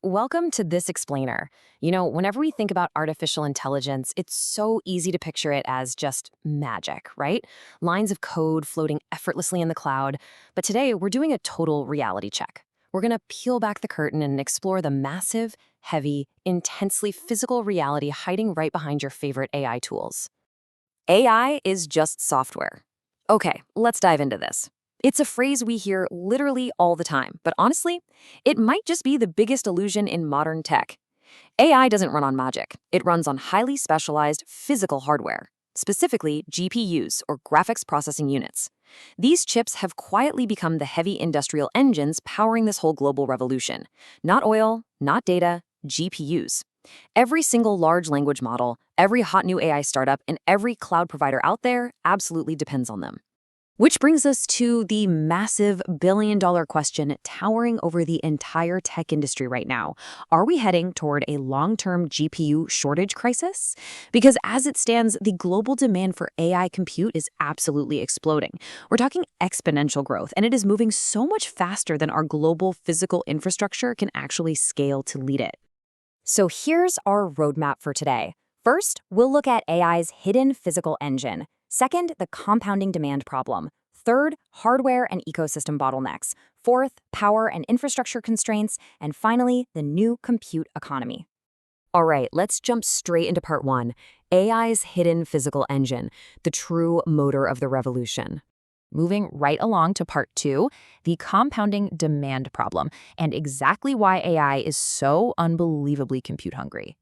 Welcome to this explainer. Whenever we think about artificial intelligence, it's so easy to picture it as just magic, right? Lines of code floating effortlessly in the cloud. But today, we're doing a total reality check. We're going to peel back the curtain and explore the massive, heavy, intensely physical reality hiding right behind your favorite AI tools. AI is just software. Okay, let's dive into this. It's a phrase we hear literally all the time, but honestly, it might just be the biggest illusion in modern tech. AI doesn't run on magic. It runs on highly specialized physical hardware, specifically GPUs or graphics processing units. These chips have quietly become the heavy industrial engines powering this whole global revolution. Not oil, not data, GPUs. Every single large language model, every hot new AI startup, and every cloud provider out there absolutely depends on them. Which brings us to the massive billion-dollar question towering over the entire tech industry right now. Are we heading toward a long-term GPU shortage crisis? Because as it stands, the global demand for AI compute is absolutely exploding. We're talking exponential growth, and it is moving so much faster than our global physical infrastructure can actually scale to lead it. So here's our roadmap for today. First, we'll look at AI's hidden physical engine. Second, the compounding demand problem. Third, hardware and ecosystem bottlenecks. Fourth, power and infrastructure constraints. And finally, the new compute economy. All right, let's jump straight into part one. AI's hidden physical engine, the true motor of the revolution. Moving right along to part two, the compounding demand problem, and exactly why AI is so unbelievably compute hungry.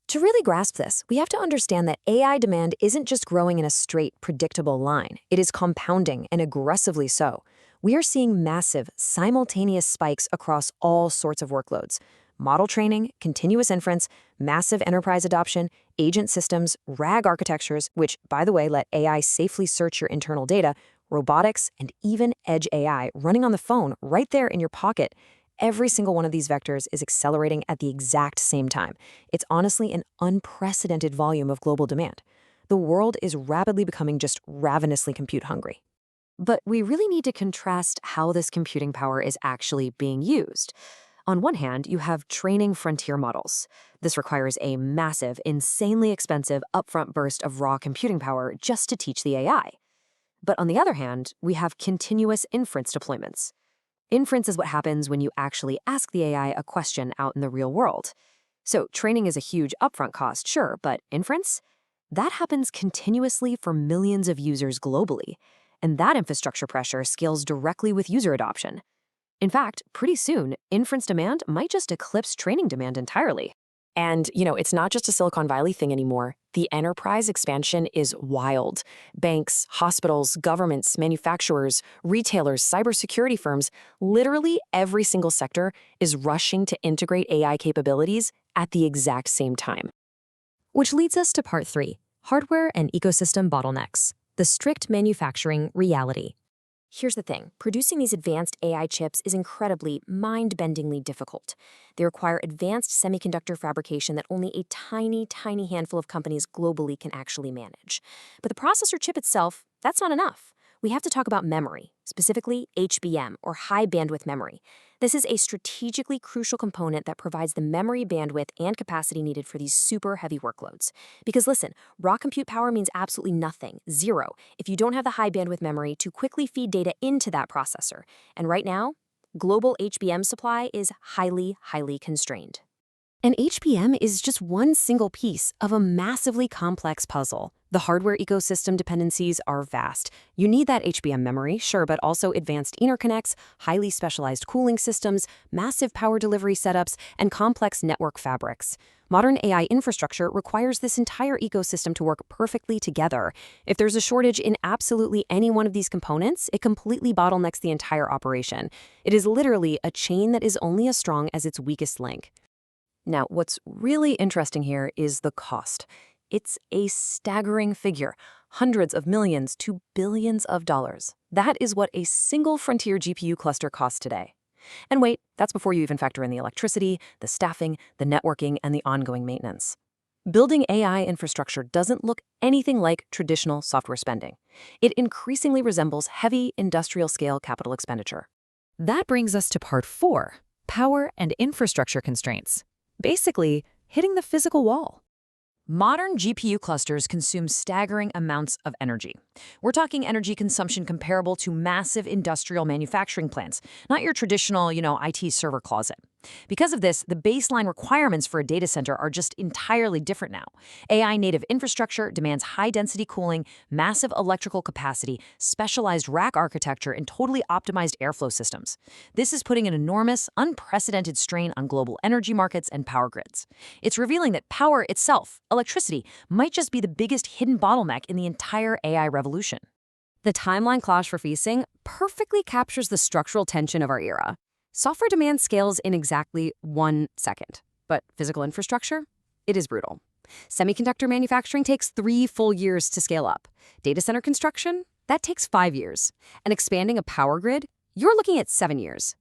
To really grasp this, we have to understand that AI demand isn't just growing in a straight, predictable line. It is compounding, and aggressively so. We are seeing massive, simultaneous spikes across all sorts of workloads. Model training, continuous inference, massive enterprise adoption, agent systems, RAG architectures, which, by the way, let AI safely search your internal data, robotics, and even edge AI running on the phone right there in your pocket. Every single one of these vectors is accelerating at the exact same time. It's honestly an unprecedented volume of global demand. The world is rapidly becoming just ravenously compute hungry. But we really need to contrast how this computing power is actually being used. On one hand, you have training frontier models. This requires a massive, insanely expensive upfront burst of raw computing power just to teach the AI. But on the other hand, we have continuous inference deployments. Inference is what happens when you actually ask the AI a question out in the real world. So training is a huge upfront cost, sure, but inference? That happens continuously for millions of users globally. And that infrastructure pressure scales directly with user adoption. In fact, pretty soon, inference demand might just eclipse training demand entirely. And, it's not just a Silicon Valley thing anymore. The enterprise expansion is wild. Banks, hospitals, governments, manufacturers, retailers, cybersecurity firms, literally every single sector is rushing to integrate AI capabilities at the exact same time. Which leads us to part three, hardware and ecosystem bottlenecks, the strict manufacturing reality. Here's the thing, producing these advanced AI chips is incredibly, mind-bendingly difficult. They require advanced semiconductor fabrication that only a tiny, tiny handful of companies globally can actually manage. But the processor chip itself, that's not enough. We have to talk about memory, specifically HBM, or high bandwidth memory. This is a strategically crucial component that provides the memory bandwidth and capacity needed for these super heavy workloads. Because listen, raw compute power means absolutely nothing, zero, if you don't have the high bandwidth memory to quickly feed data into that processor. And right now, global HBM supply is highly, highly constrained. And HBM is just one single piece of a massively complex puzzle. The hardware ecosystem dependencies are vast. You need that HBM memory, sure, but also advanced interconnects, highly specialized cooling systems, massive power delivery setups, and complex network fabrics. Modern AI infrastructure requires this entire ecosystem to work perfectly together. If there's a shortage in absolutely any one of these components, it completely bottlenecks the entire operation. It is literally a chain that is only as strong as its weakest link. Now, what's really interesting here is the cost. It's a staggering figure, hundreds of millions to billions of dollars. That is what a single frontier GPU cluster costs today. And wait, that's before you even factor in the electricity, the staffing, the networking, and the ongoing maintenance. Building AI infrastructure doesn't look anything like traditional software spending. It increasingly resembles heavy industrial-scale capital expenditure. That brings us to part four, power and infrastructure constraints, basically hitting the physical wall. Modern GPU clusters consume staggering amounts of energy. We're talking energy consumption comparable to massive industrial manufacturing plants, not your traditional, IT server closet. Because of this, the baseline requirements for a data center are just entirely different now. AI native infrastructure demands high-density cooling, massive electrical capacity, specialized rack architecture, and totally optimized airflow systems. This is putting an enormous, unprecedented strain on global energy markets and power grids. It's revealing that power itself, electricity, might just be the biggest hidden bottleneck in the entire AI revolution. The timeline clash for facing perfectly captures the structural tension of our era. Software demand scales in exactly 1 second, but physical infrastructure? It is brutal. Semiconductor manufacturing takes 3 full years to scale up. Data center construction? That takes 5 years. And expanding a power grid? You're looking at 7 years.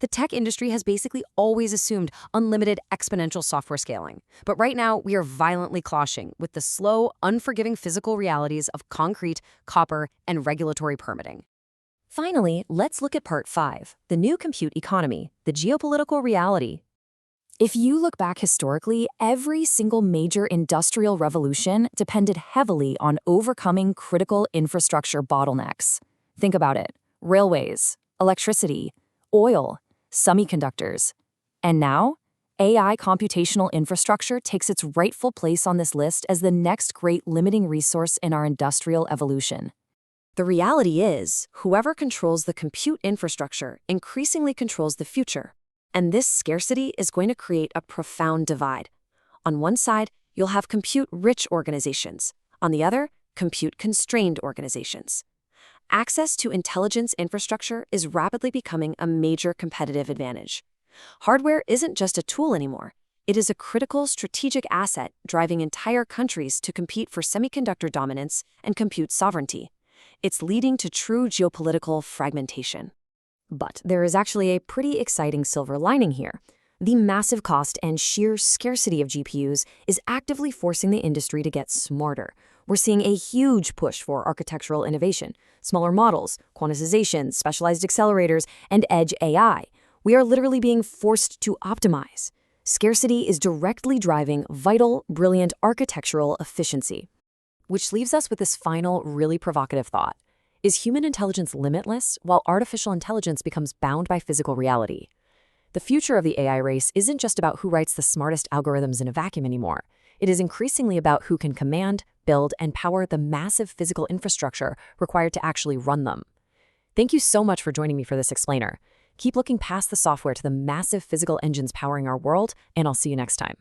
The tech industry has basically always assumed unlimited exponential software scaling. But right now, we are violently clashing with the slow, unforgiving physical realities of concrete, copper, and regulatory permitting. Finally, let's look at Part 5, the new compute economy, the geopolitical reality. If you look back historically, every single major industrial revolution depended heavily on overcoming critical infrastructure bottlenecks. Think about it: railways, electricity, oil, semiconductors. And now, AI computational infrastructure takes its rightful place on this list as the next great limiting resource in our industrial evolution. The reality is, whoever controls the compute infrastructure increasingly controls the future. And this scarcity is going to create a profound divide. On one side, you'll have compute-rich organizations. On the other, compute-constrained organizations. Access to intelligence infrastructure is rapidly becoming a major competitive advantage. Hardware isn't just a tool anymore. It is a critical strategic asset driving entire countries to compete for semiconductor dominance and compute sovereignty. It's leading to true geopolitical fragmentation. But there is actually a pretty exciting silver lining here. The massive cost and sheer scarcity of GPUs is actively forcing the industry to get smarter. We're seeing a huge push for architectural innovation, smaller models, quantization, specialized accelerators, and edge AI. We are literally being forced to optimize. Scarcity is directly driving vital, brilliant architectural efficiency. Which leaves us with this final, really provocative thought. Is human intelligence limitless while artificial intelligence becomes bound by physical reality? The future of the AI race isn't just about who writes the smartest algorithms in a vacuum anymore. It is increasingly about who can command, build, and power the massive physical infrastructure required to actually run them. Thank you so much for joining me for this explainer. Keep looking past the software to the massive physical engines powering our world, and I'll see you next time.